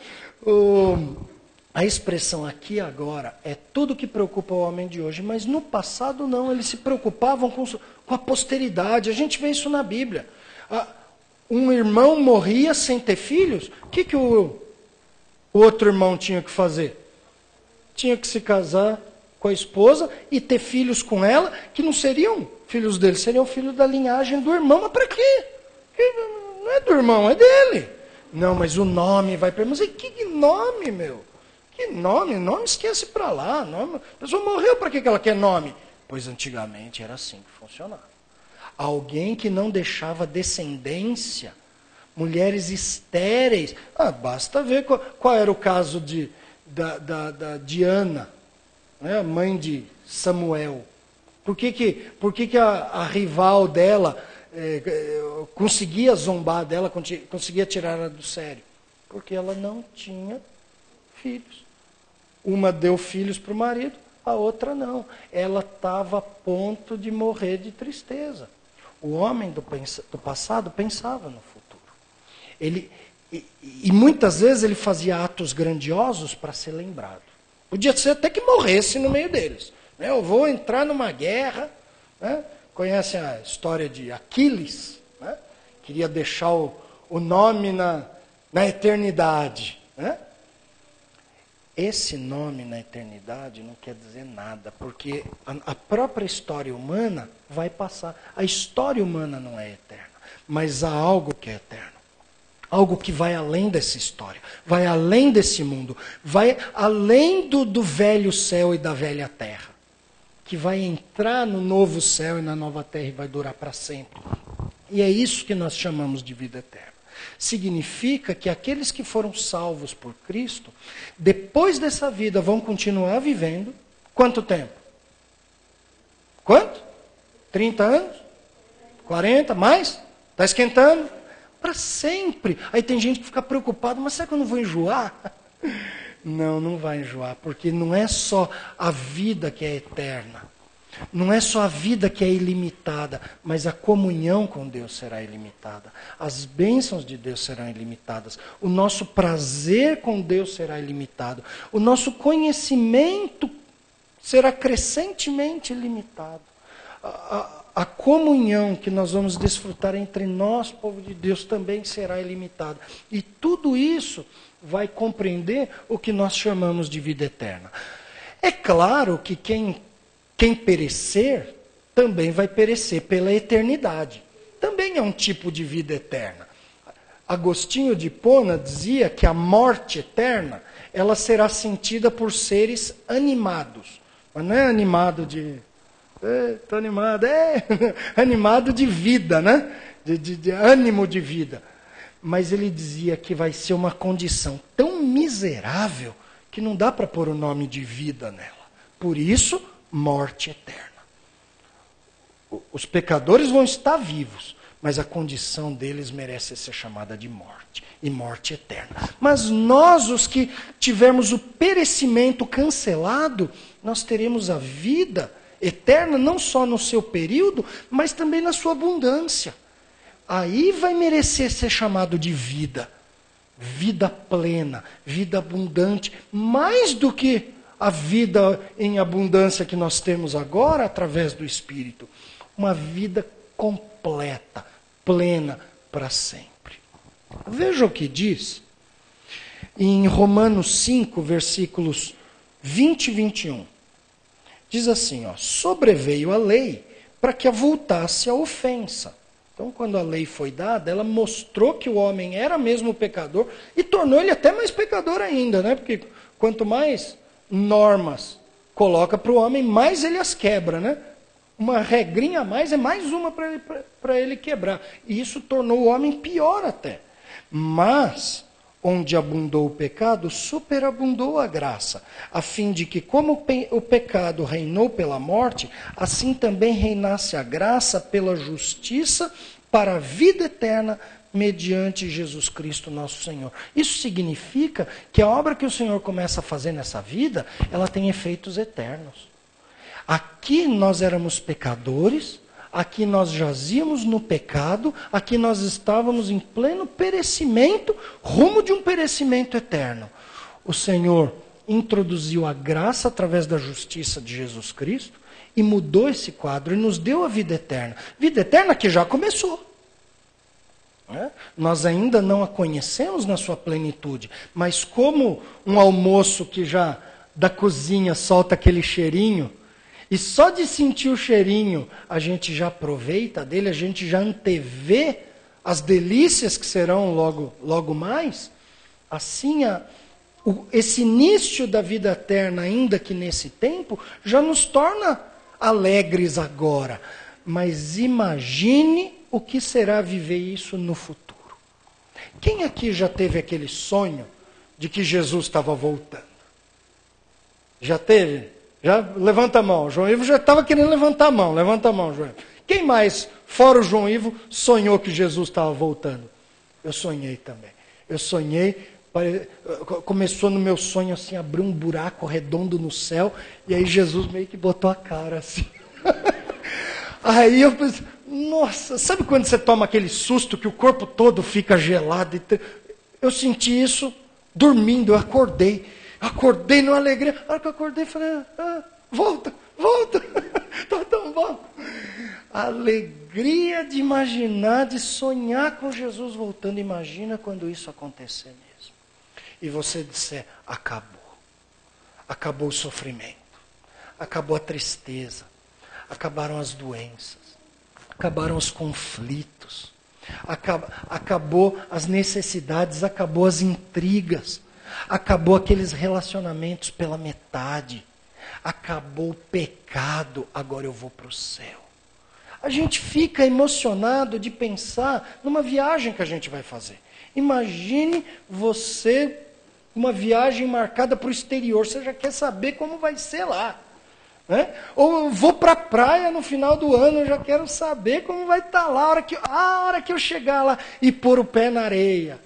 a expressão aqui e agora é tudo que preocupa o homem de hoje, mas no passado não, eles se preocupavam com a posteridade. A gente vê isso na Bíblia. Um irmão morria sem ter filhos, o que o outro irmão tinha que fazer? Tinha que se casar com a esposa e ter filhos com ela, que não seriam filhos dele, seriam filhos da linhagem do irmão. Mas para quê? Não é do irmão, é dele. Não, mas o nome vai para... Mas que nome, meu? Que nome? Nome esquece para lá. Nome... A pessoa morreu, para que ela quer nome? Pois antigamente era assim que funcionava. Alguém que não deixava descendência, mulheres estéreis. Basta ver qual era o caso da Diana, né, mãe de Samuel. Por que a rival dela conseguia zombar dela, conseguia tirar ela do sério? Porque ela não tinha filhos. Uma deu filhos para o marido, a outra não. Ela estava a ponto de morrer de tristeza. O homem do passado pensava no futuro. E muitas vezes ele fazia atos grandiosos para ser lembrado. Podia ser até que morresse no meio deles. Né? Eu vou entrar numa guerra. Né? Conhecem a história de Aquiles? Né? Queria deixar o nome na eternidade. Né? Esse nome na eternidade não quer dizer nada, porque a própria história humana vai passar. A história humana não é eterna, mas há algo que é eterno. Algo que vai além dessa história, vai além desse mundo, vai além do velho céu e da velha terra, que vai entrar no novo céu e na nova terra e vai durar para sempre. E é isso que nós chamamos de vida eterna. Significa que aqueles que foram salvos por Cristo, depois dessa vida vão continuar vivendo, quanto tempo? Quanto? 30 anos? 40, mais? Está esquentando? Para sempre. Aí tem gente que fica preocupado, mas será que eu não vou enjoar? Não, não vai enjoar, porque não é só a vida que é eterna. Não é só a vida que é ilimitada, mas a comunhão com Deus será ilimitada. As bênçãos de Deus serão ilimitadas. O nosso prazer com Deus será ilimitado. O nosso conhecimento será crescentemente ilimitado. A comunhão que nós vamos desfrutar entre nós, povo de Deus, também será ilimitada. E tudo isso vai compreender o que nós chamamos de vida eterna. É claro que quem perecer, também vai perecer pela eternidade. Também é um tipo de vida eterna. Agostinho de Hipona dizia que a morte eterna, ela será sentida por seres animados. Mas não é animado de... Estou animado, animado de vida, né? De ânimo de vida. Mas ele dizia que vai ser uma condição tão miserável que não dá para pôr o nome de vida nela. Por isso, morte eterna. Os pecadores vão estar vivos, mas a condição deles merece ser chamada de morte, e morte eterna. Mas nós, os que tivermos o perecimento cancelado, nós teremos a vida eterna, não só no seu período, mas também na sua abundância. Aí vai merecer ser chamado de vida. Vida plena, vida abundante, mais do que a vida em abundância que nós temos agora através do Espírito. Uma vida completa, plena para sempre. Veja o que diz em Romanos 5, versículos 20 e 21. Diz assim, sobreveio a lei para que avultasse a ofensa. Então, quando a lei foi dada, ela mostrou que o homem era mesmo pecador e tornou ele até mais pecador ainda, né? Porque quanto mais normas coloca para o homem, mais ele as quebra, né? Uma regrinha a mais é mais uma para ele quebrar. E isso tornou o homem pior até. Mas, onde abundou o pecado, superabundou a graça, a fim de que, como o pecado reinou pela morte, assim também reinasse a graça pela justiça para a vida eterna, mediante Jesus Cristo nosso Senhor. Isso significa que a obra que o Senhor começa a fazer nessa vida, ela tem efeitos eternos. Aqui nós éramos pecadores, aqui nós jazíamos no pecado, aqui nós estávamos em pleno perecimento, rumo de um perecimento eterno. O Senhor introduziu a graça através da justiça de Jesus Cristo e mudou esse quadro e nos deu a vida eterna. Vida eterna que já começou. Nós ainda não a conhecemos na sua plenitude, mas como um almoço que já da cozinha solta aquele cheirinho, e só de sentir o cheirinho a gente já aproveita dele, a gente já antevê as delícias que serão logo mais, assim esse início da vida eterna, ainda que nesse tempo, já nos torna alegres agora. Mas imagine o que será viver isso no futuro. Quem aqui já teve aquele sonho de que Jesus estava voltando? Já teve? Já? Levanta a mão. João Ivo já estava querendo levantar a mão. Levanta a mão, João Ivo. Quem mais, fora o João Ivo, sonhou que Jesus estava voltando? Eu sonhei também. Eu sonhei, começou no meu sonho assim, abrir um buraco redondo no céu, e aí Jesus meio que botou a cara assim. Aí eu pensei, nossa, sabe quando você toma aquele susto que o corpo todo fica gelado? Eu senti isso dormindo, eu acordei numa alegria. A hora que eu acordei, falei, volta, está tão bom. A alegria de imaginar, de sonhar com Jesus voltando. Imagina quando isso acontecer mesmo. E você disser, acabou o sofrimento, acabou a tristeza, acabaram as doenças, acabaram os conflitos, acabou as necessidades, acabou as intrigas, acabou aqueles relacionamentos pela metade, acabou o pecado, agora eu vou para o céu. A gente fica emocionado de pensar numa viagem que a gente vai fazer. Imagine você, uma viagem marcada para o exterior, você já quer saber como vai ser lá. Né? Ou eu vou para a praia no final do ano, eu já quero saber como vai estar lá, a hora que eu chegar lá e pôr o pé na areia,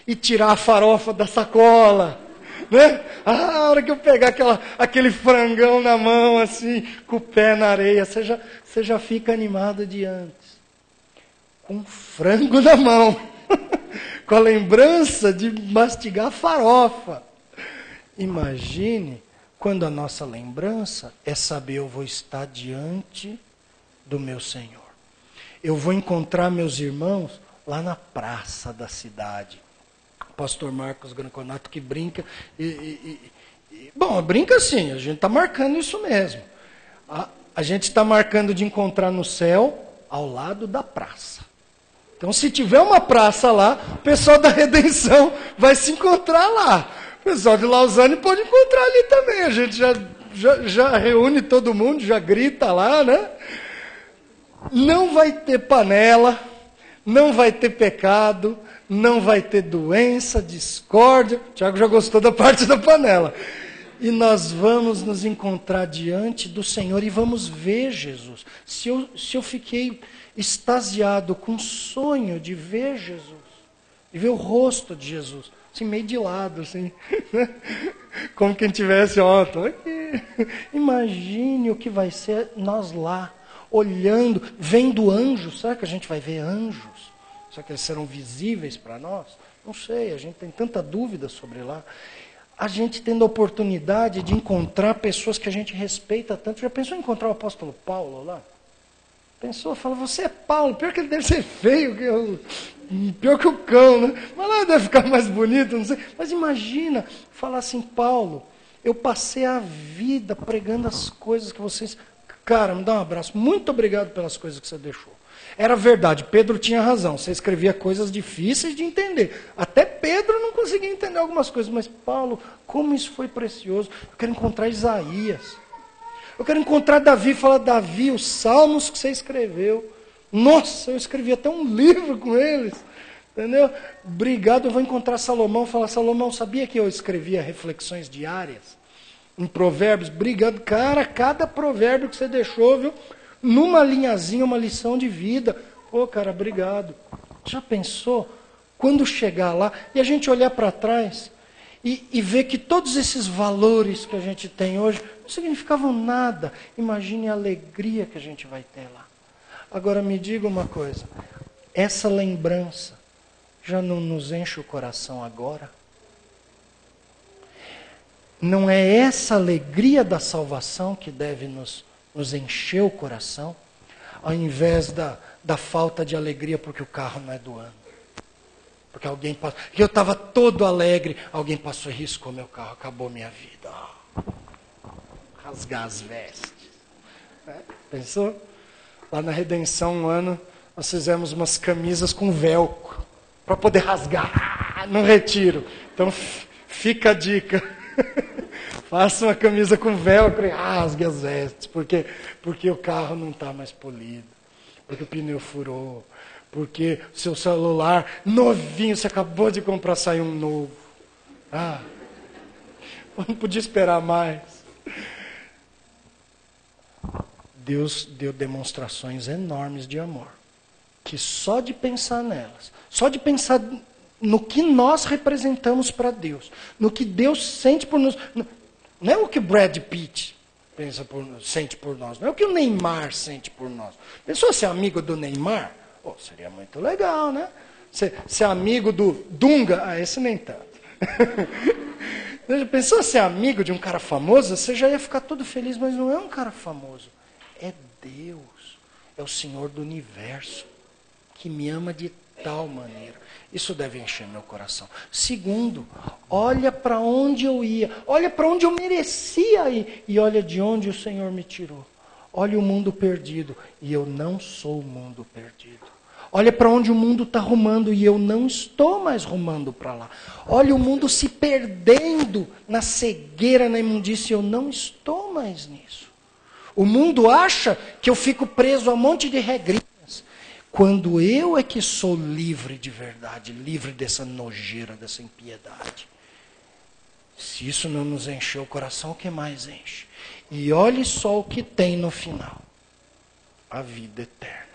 e tirar a farofa da sacola, né? A hora que eu pegar aquele frangão na mão, assim, com o pé na areia, você já fica animado de antes. Com frango na mão, com a lembrança de mastigar farofa. Imagine quando a nossa lembrança é saber eu vou estar diante do meu Senhor. Eu vou encontrar meus irmãos lá na praça da cidade. O pastor Marcos Granconato que brinca. Bom, brinca assim, a gente está marcando isso mesmo. A gente está marcando de encontrar no céu ao lado da praça. Então, se tiver uma praça lá, o pessoal da Redenção vai se encontrar lá. O pessoal de Lausanne pode encontrar ali também. A gente já reúne todo mundo, já grita lá, né? Não vai ter panela, não vai ter pecado, não vai ter doença, discórdia. O Tiago já gostou da parte da panela. E nós vamos nos encontrar diante do Senhor e vamos ver Jesus. Se eu fiquei extasiado com sonho de ver Jesus, de ver o rosto de Jesus, assim, meio de lado, assim, como quem tivesse, ó, tô aqui. Imagine o que vai ser nós lá, olhando, vendo anjos. Será que a gente vai ver anjos? Será que eles serão visíveis para nós? Não sei, a gente tem tanta dúvida sobre lá. A gente tendo a oportunidade de encontrar pessoas que a gente respeita tanto. Já pensou em encontrar o apóstolo Paulo lá? Pensou, fala, você é Paulo, pior que ele deve ser feio, pior que o cão, né? Mas lá deve ficar mais bonito, não sei. Mas imagina, falar assim, Paulo, eu passei a vida pregando as coisas que vocês... Cara, me dá um abraço, muito obrigado pelas coisas que você deixou. Era verdade, Pedro tinha razão, você escrevia coisas difíceis de entender. Até Pedro não conseguia entender algumas coisas, mas Paulo, como isso foi precioso. Eu quero encontrar Isaías. Eu quero encontrar Davi, falar, Davi, os salmos que você escreveu. Nossa, eu escrevi até um livro com eles. Entendeu? Obrigado, eu vou encontrar Salomão, falar, Salomão, sabia que eu escrevia reflexões diárias? Em provérbios? Obrigado, cara, cada provérbio que você deixou, viu? Numa linhazinha, uma lição de vida. Pô, cara, obrigado. Já pensou? Quando chegar lá, e a gente olhar para trás... E ver que todos esses valores que a gente tem hoje não significavam nada. Imagine a alegria que a gente vai ter lá. Agora me diga uma coisa. Essa lembrança já não nos enche o coração agora? Não é essa alegria da salvação que deve nos encher o coração? Ao invés da falta de alegria porque o carro não é do ano. Porque alguém passou, eu estava todo alegre, alguém passou e riscou meu carro, acabou minha vida. Rasgar as vestes. Pensou? Lá na Redenção, um ano, nós fizemos umas camisas com velcro, para poder rasgar no retiro. Então, fica a dica. Faça uma camisa com velcro e rasgue as vestes, porque o carro não está mais polido, porque o pneu furou. Porque o seu celular novinho, você acabou de comprar, saiu um novo. Não podia esperar mais. Deus deu demonstrações enormes de amor. Que só de pensar nelas, só de pensar no que nós representamos para Deus, no que Deus sente por nós. Não é o que Brad Pitt sente por nós, não é o que o Neymar sente por nós. Pensou ser amigo do Neymar? Pô, seria muito legal, né? Ser amigo do Dunga, esse nem tanto. Pensou ser amigo de um cara famoso? Você já ia ficar todo feliz, mas não é um cara famoso. É Deus, é o Senhor do universo, que me ama de tal maneira. Isso deve encher meu coração. Segundo, olha para onde eu ia, olha para onde eu merecia ir, e olha de onde o Senhor me tirou. Olha o mundo perdido, e eu não sou o mundo perdido. Olha para onde o mundo está rumando, e eu não estou mais rumando para lá. Olha o mundo se perdendo na cegueira, na imundícia, e eu não estou mais nisso. O mundo acha que eu fico preso a um monte de regrinhas, quando eu é que sou livre de verdade, livre dessa nojeira, dessa impiedade. Se isso não nos encheu o coração, o que mais enche? E olhe só o que tem no final. A vida eterna.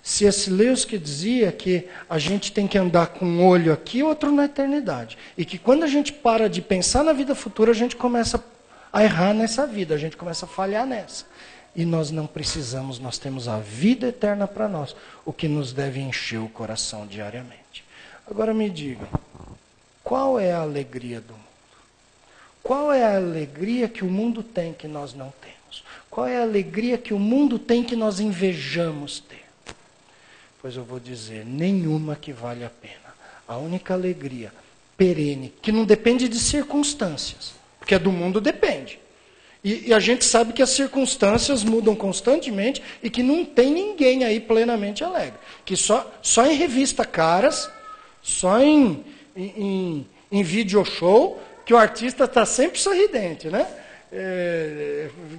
C.S. Lewis que dizia que a gente tem que andar com um olho aqui e outro na eternidade. E que quando a gente para de pensar na vida futura, a gente começa a errar nessa vida, a gente começa a falhar nessa. E nós não precisamos, nós temos a vida eterna para nós, o que nos deve encher o coração diariamente. Agora me diga, qual é a alegria do mundo? Qual é a alegria que o mundo tem que nós não temos? Qual é a alegria que o mundo tem que nós invejamos ter? Pois eu vou dizer, nenhuma que vale a pena. A única alegria perene, que não depende de circunstâncias, porque a do mundo depende. E a gente sabe que as circunstâncias mudam constantemente e que não tem ninguém aí plenamente alegre. Que só em revista Caras, só em video show, que o artista está sempre sorridente, né?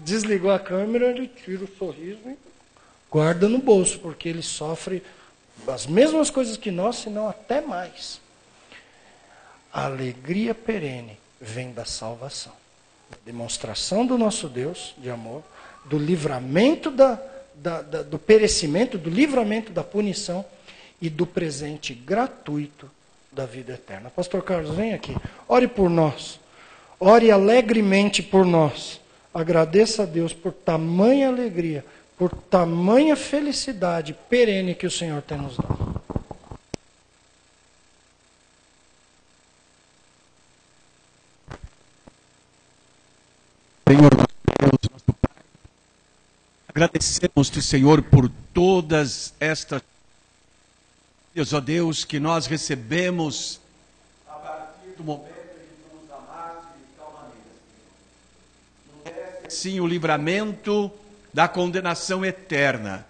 Desligou a câmera, ele tira o sorriso e guarda no bolso, porque ele sofre as mesmas coisas que nós, se não até mais. A alegria perene vem da salvação. Demonstração do nosso Deus de amor, do livramento do perecimento, do livramento da punição e do presente gratuito da vida eterna. Pastor Carlos, vem aqui. Ore por nós. Ore alegremente por nós. Agradeça a Deus por tamanha alegria, por tamanha felicidade perene que o Senhor tem nos dado. Senhor, Deus, nosso Pai, agradecemos-te, Senhor, por todas estas Deus, ó Deus, que nós recebemos a partir do momento em que tu nos amaste de tal maneira. Nos deste, sim, o livramento da condenação eterna.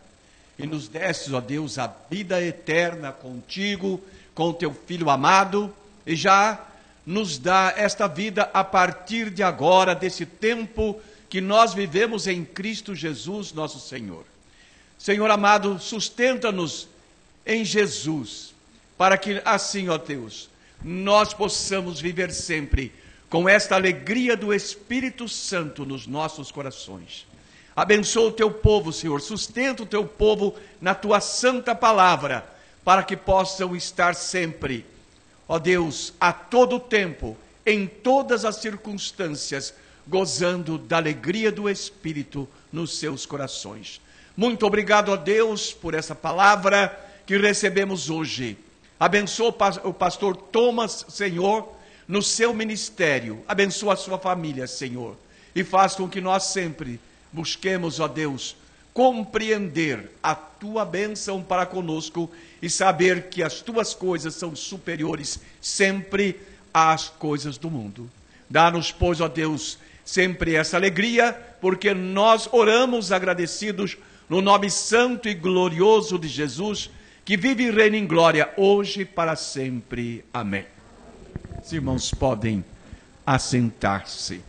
E nos deste, ó Deus, a vida eterna contigo, com teu Filho amado, e já nos dá esta vida a partir de agora, desse tempo que nós vivemos em Cristo Jesus, nosso Senhor. Senhor amado, sustenta-nos em Jesus, para que assim, ó Deus, nós possamos viver sempre com esta alegria do Espírito Santo nos nossos corações. Abençoa o teu povo, Senhor, sustenta o teu povo na tua santa palavra, para que possam estar sempre, ó Deus, a todo tempo, em todas as circunstâncias, gozando da alegria do Espírito nos seus corações. Muito obrigado, ó Deus, por essa palavra que recebemos hoje. Abençoa o pastor Thomas, Senhor, no seu ministério. Abençoa a sua família, Senhor. E faz com que nós sempre busquemos, ó Deus, compreender a tua bênção para conosco e saber que as tuas coisas são superiores sempre às coisas do mundo. Dá-nos, pois, ó Deus, sempre essa alegria, porque nós oramos agradecidos no nome santo e glorioso de Jesus, que vive e reina em glória hoje e para sempre. Amém. Os irmãos podem assentar-se.